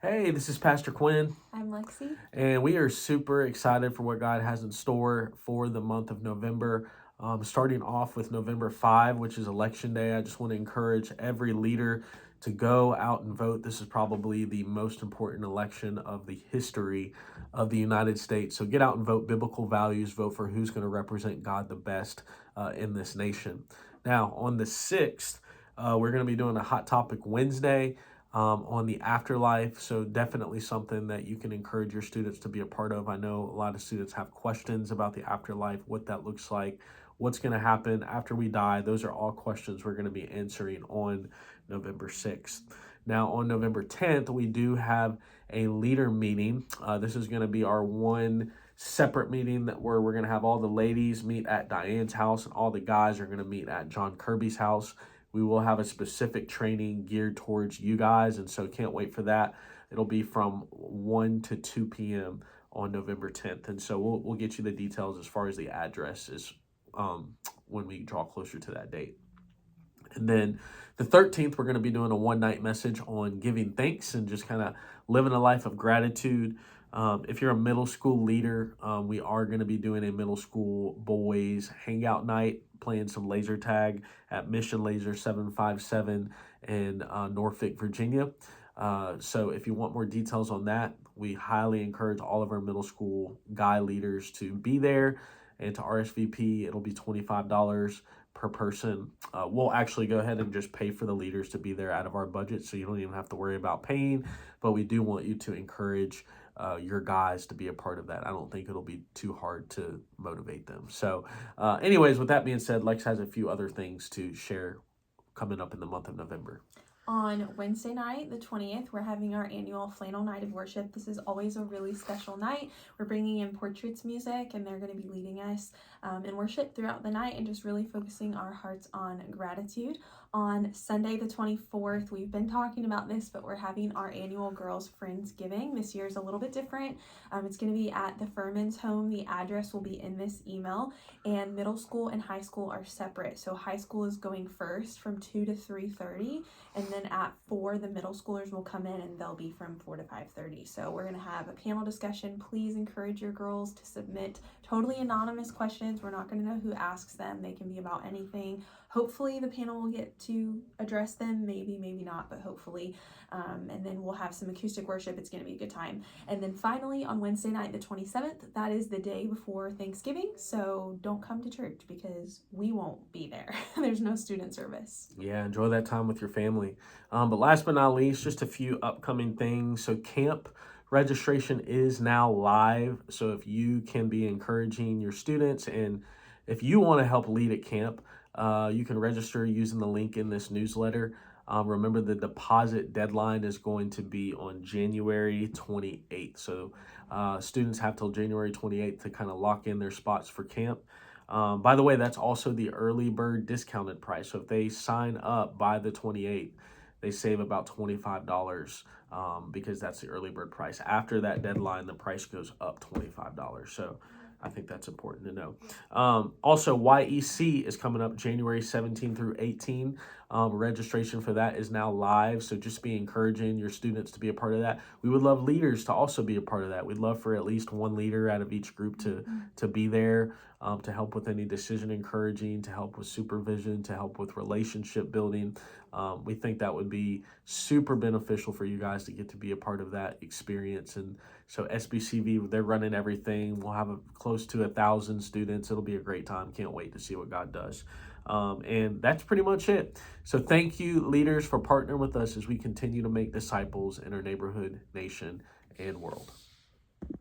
Hey, this is Pastor Quinn, I'm Lexi. and we are super excited for what God has in store for the month of November. Starting off with November 5, which is Election Day, I just want to encourage every leader to go out and vote. This is probably the most important election of the history of the United States. So get out and vote biblical values, vote for who's going to represent God the best in this nation. Now, on the 6th, we're going to be doing a Hot Topic Wednesday on the afterlife. So definitely something that you can encourage your students to be a part of. I know a lot of students have questions about the afterlife, what that looks like, what's going to happen after we die. Those are all questions we're going to be answering on November 6th. Now, on November 10th, we do have a leader meeting. This is going to be our one separate meeting where we're going to have all the ladies meet at Diane's house and all the guys are going to meet at John Kirby's house. We will have a specific training geared towards you guys, and so can't wait for that. It'll be from 1 to 2 p.m. on November 10th, and so we'll get you the details as far as the address is when we draw closer to that date. And then the 13th, we're going to be doing a one-night message on giving thanks and just kind of living a life of gratitude. If you're a middle school leader, we are going to be doing a middle school boys hangout night, playing some laser tag at Mission Laser 757 in Norfolk, Virginia. So if you want more details on that, we highly encourage all of our middle school guy leaders to be there and to RSVP. It'll be $25 per person. We'll actually go ahead and just pay for the leaders to be there out of our budget, so you don't even have to worry about paying, but we do want you to encourage your guys to be a part of that. I don't think it'll be too hard to motivate them. So anyways, with that being said, Lex has a few other things to share coming up in the month of November. On Wednesday night, the 20th, we're having our annual Flannel Night of Worship. This is always a really special night. We're bringing in Portraits music, and they're going to be leading us in worship throughout the night and just really focusing our hearts on gratitude. On Sunday, the 24th, we've been talking about this, but we're having our annual Girls Friendsgiving. This year is a little bit different. It's going to be at the Furman's home. The address will be in this email, and middle school and high school are separate. So high school is going first from 2 to 3:30, and then at 4, the middle schoolers will come in and they'll be from 4 to 5:30. So we're going to have a panel discussion. Please encourage your girls to submit totally anonymous questions. We're not going to know who asks them. They can be about anything. Hopefully the panel will get to address them. Maybe not, but hopefully. And then we'll have some acoustic worship. It's going to be a good time. And then finally on Wednesday night, the 27th, that is the day before Thanksgiving. So don't come to church because we won't be there. There's no student service. Yeah, enjoy that time with your family. But last but not least, just a few upcoming things. So camp registration is now live. So if you can be encouraging your students and if you want to help lead at camp, you can register using the link in this newsletter. Remember, the deposit deadline is going to be on January 28th. So students have till January 28th to kind of lock in their spots for camp. By the way, that's also the early bird discounted price. So if they sign up by the 28th, they save about $25 because that's the early bird price. After that deadline, the price goes up $25. So I think that's important to know. Also, YEC is coming up January 17 through 18. Registration for that is now live. So just be encouraging your students to be a part of that. We would love leaders to also be a part of that. We'd love for at least one leader out of each group to be there, to help with any decision encouraging, to help with supervision, to help with relationship building. We think that would be super beneficial for you guys to get to be a part of that experience. And so SBCV, they're running everything. We'll have close to 1,000 students. It'll be a great time. Can't wait to see what God does. And that's pretty much it. So thank you, leaders, for partnering with us as we continue to make disciples in our neighborhood, nation, and world.